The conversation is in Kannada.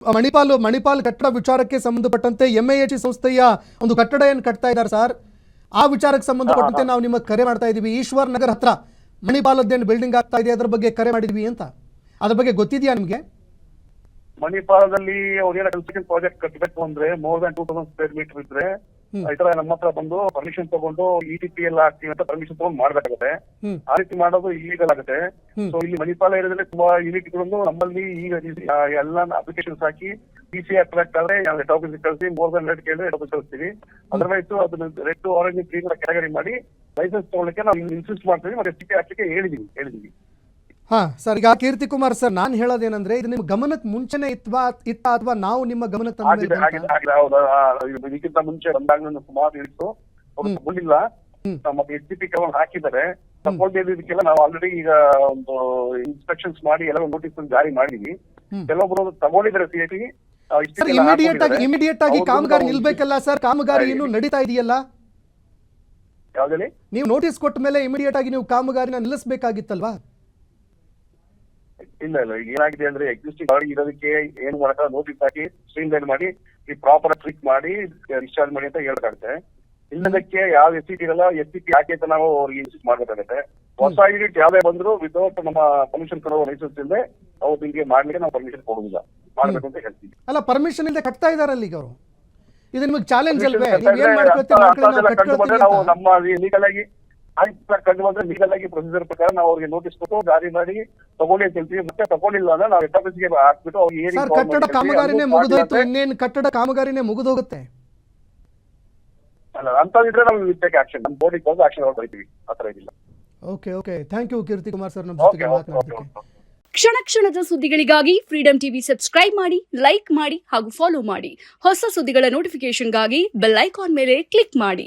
ಮಣಿಪಾಲ್ ಕಟ್ಟಡ ವಿಚಾರಕ್ಕೆ ಸಂಬಂಧಪಟ್ಟಂತೆ ಎಂಎಎಚ್ ಸಂಸ್ಥೆಯ ಒಂದು ಕಟ್ಟಡ ಏನು ಕಟ್ತಾ ಇದ್ದಾರೆ ಸರ್, ಆ ವಿಚಾರಕ್ಕೆ ಸಂಬಂಧಪಟ್ಟಂತೆ ನಾವು ನಿಮಗೆ ಕರೆ ಮಾಡ್ತಾ ಇದೀವಿ. ಈಶ್ವರ್ ನಗರ್ ಹತ್ರ ಮಣಿಪಾಲದ್ದೇನು ಬಿಲ್ಡಿಂಗ್ ಆಗ್ತಾ ಇದೆ, ಅದರ ಬಗ್ಗೆ ಕರೆ ಮಾಡಿದ್ವಿ ಅಂತ. ಅದ್ರ ಬಗ್ಗೆ ಗೊತ್ತಿದೆಯಾ ನಿಮಗೆ? ಮಣಿಪಾಲದಲ್ಲಿ ಅವ್ರೇನ ಕನ್ಸ್ಟ್ರಕ್ಷನ್ ಪ್ರಾಜೆಕ್ಟ್ ಕಟ್ಟಬೇಕು ಅಂದ್ರೆ ಮೋರ್ ದನ್ 2000 ಸ್ಕ್ವೇರ್ ಮೀಟರ್ ಇದ್ರೆ ಈ ತರ ನಮ್ಮ ಹತ್ರ ಬಂದು ಪರ್ಮಿಷನ್ ತಗೊಂಡು ಇಟಿಪಿ ಎಲ್ಲ ಆಗ್ತೀವಿ ಅಂತ ಪರ್ಮಿಷನ್ ತಗೊಂಡು ಮಾಡ್ಬೇಕಾಗುತ್ತೆ. ಆ ರೀತಿ ಮಾಡೋದು ಇಲ್ಲಿಗಲ್ ಆಗುತ್ತೆ. ಸೊ ಇಲ್ಲಿ ಮಣಿಪಾಲ ಏರಿಯಾದಲ್ಲಿ ತುಂಬಾ ಯೂನಿಟ್ಗಳನ್ನು ನಮ್ಮಲ್ಲಿ ಈಗ ಎಲ್ಲ ಅಪ್ಲಿಕೇಶನ್ಸ್ ಹಾಕಿ ಪಿಸಿ ಅಟ್ರಾಕ್ಟ್ ಆದ್ರೆ ಹೆಡ್ ಆಫೀಸ್ ಕಳಿಸಿ ಮೋರ್ ದನ್ 100 ಕೇಳಿದ್ರೆ ಹೆಡ್ ಆಫೀಸ್ ಕಳಿಸ್ತೀವಿ. ಅದರ್ವೈಸ್ ಅದನ್ನ ರೆಡ್ ಆರೆಂಜ್ ಗ್ರೀನ್ ಕ್ಯಾಟಗರಿ ಮಾಡಿ ಲೈಸೆನ್ಸ್ ತಗೊಳ್ಳಕ್ಕೆ ನಾವು ಇನ್ಸಿಸ್ಟ್ ಮಾಡ್ತೀವಿ. ಮತ್ತೆ ಎಸ್ಟಿಪಿ ಹಾಕ್ಲಿಕ್ಕೆ ಹೇಳಿದೀವಿ. ಹಾ ಸರ್, ಈಗ ಕೀರ್ತಿ ಕುಮಾರ್ ಸರ್, ನಾನು ಹೇಳೋದೇನಂದ್ರೆ ಇದು ನಿಮ್ಮ ಗಮನಕ್ಕೆ ಮುಂಚೆನೆ ಇತ್ತ ಅಥವಾ ನಾವು ನಿಮ್ಮ ಗಮನಕ್ಕೆ ಇದಕ್ಕಿಂತ ಮುಂಚೆ ಬಂದಾಗ ಸುಮಾರು ಇತ್ತು, ಅವ್ರು ತಗೊಂಡಿಲ್ಲ. ಮತ್ತೆ ಎಸ್ಟಿಪಿ ಕೆಲವೊಂದು ಹಾಕಿದ್ದಾರೆ, ತಗೊಂಡಿದ್ದಕ್ಕೆಲ್ಲ ನಾವು ಆಲ್ರೆಡಿ ಈಗ ಒಂದು ಇನ್ಸ್ಪೆಕ್ಷನ್ಸ್ ಮಾಡಿ ಎಲ್ಲ ನೋಟಿಸ್ ಜಾರಿ ಮಾಡಿದೀವಿ. ಕೆಲವೊಬ್ರು ತಗೊಂಡಿದ್ದಾರೆ ಸಿಐಟಿ. ಇಮಿಡಿಯೇಟ್ ಆಗಿ ಕಾಮಗಾರಿ ನಿಲ್ಬೇಕಲ್ಲ ಸರ್, ಕಾಮಗಾರಿ ಇನ್ನು ನಡೀತಾ ಇದೆಯಲ್ಲ. ಯಾವ್ದಲ್ಲಿ ನೀವು ನೋಟಿಸ್ ಕೊಟ್ಟ ಮೇಲೆ ಇಮಿಡಿಯೇಟ್ ಆಗಿ ನೀವು ಕಾಮಗಾರಿನ ನಿಲ್ಲಿಸಬೇಕಾಗಿತ್ತಲ್ವಾ? ಇಲ್ಲ ಈಗ ಏನಾಗಿದೆ ಅಂದ್ರೆ ಎಕ್ಸಿಸ್ಟಿಂಗ್ ಗಾಡಿ ಇರೋದಕ್ಕೆ ಏನ್ ಮಾಡಕ ನೋಟಿಸ್ ಹಾಕಿ ಸ್ಟ್ರೀಮ್ ಲೈನ್ ಮಾಡಿ ಈ ಪ್ರಾಪರ್ ಟ್ರಿಕ್ ಮಾಡಿ ಡಿಸ್ಚಾರ್ಜ್ ಮಾಡಿ ಅಂತ ಹೇಳಕಾಗುತ್ತೆ. ಇಲ್ಲದಕ್ಕೆ ಯಾವ ಎಸ್ಟಿಪಿ ಇರಲ್ಲ, ಎಸ್ಟಿಪಿ ಯಾಕೆ ಅಂತ ನಾವು ಅವ್ರಿಗೆ ಇನ್ಸಿಸ್ಟ್ ಮಾಡ್ಬೇಕಾಗುತ್ತೆ. ಹೊಸ ಯೂನಿಟ್ ಯಾವ್ದೇ ಬಂದ್ರು ವಿತೌಟ್ ನಮ್ಮ ಪರ್ಮಿಷನ್ ಕೊಡೋ ಲೈಸೆನ್ಸ್ ಇಲ್ಲದೆ ಅವ್ರು ಹಿಂಗೆ ಮಾಡ್ಲಿಕ್ಕೆ ನಾವು ಪರ್ಮಿಷನ್ ಕೊಡುದಿಲ್ಲ, ಮಾಡ್ಬೇಕು ಅಂತ ಹೇಳ್ತೀವಿ. ಅಲ್ಲ, ಪರ್ಮಿಷನ್ ಇಲ್ಲದೆ ಕಟ್ತಾ ಇದಾರಲ್ಲ ಈಗ ಅವರು. ಇದು ನಿಮಗೆ ಚಾಲೆಂಜ್ ಅಲ್ವೇ? ನಾವು ನಮ್ಮ ಲೀಗಲ್ ಆಗಿ ಕಂಡು ಬಂದ್ರೆ ಲೀಗಲ್ ಆಗಿ ಪ್ರೊಸೀಜರ್ ಪ್ರಕಾರ ನಾವು ಅವ್ರಿಗೆ ನೋಟಿಸ್ ಕೊಟ್ಟು ಜಾರಿ ಮಾಡಿ ತಗೊಳ್ಳಿ ಅಂತ ಹೇಳ್ತೀವಿ. ಮತ್ತೆ ತಗೊಂಡಿಲ್ಲ ಅಂದ್ರೆ ನಾವು ಹೆಡ್ ಆಫೀಸ್ಗೆ ಹಾಕ್ಬಿಟ್ಟು ಅವ್ರಿಗೆ ಕಟ್ಟಡ ಕಾಮಗಾರಿನೇ ಮುಗಿದೋಯ್ತು, ಇನ್ನೇನು ಕಟ್ಟಡ ಕಾಮಗಾರಿನೇ ಮುಗಿದೋಗುತ್ತೆ ಅಲ್ಲ ಅಂತಂದಿದ್ರೆ ನಾವು ವಿಲ್ ಆಕ್ಷನ್, ನಮ್ಮ ಬೋರ್ಡಿಗೆ ಬಂದು ಆಕ್ಷನ್ ಹೊರಡ್ತೀವಿ. ಆ ತರ ಇದಿಲ್ಲ. Okay, thank you Keerthi Kumar sir, ನಮ್ಮ ಜೊತೆಗೆ ಮಾತನಾಡೋದಕ್ಕೆ. ಕ್ಷಣ ಕ್ಷಣದ ಸುದ್ದಿಗಳಿಗಾಗಿ ಫ್ರೀಡಂ ಟಿವಿ ಸಬ್ಸ್ಕ್ರೈಬ್ ಮಾಡಿ, ಲೈಕ್ ಮಾಡಿ ಹಾಗೂ ಫಾಲೋ ಮಾಡಿ. ಹೊಸ ಸುದ್ದಿಗಳ ನೋಟಿಫಿಕೇಶನ್ಗಾಗಿ ಬೆಲ್ ಐಕಾನ್ ಮೇಲೆ ಕ್ಲಿಕ್ ಮಾಡಿ.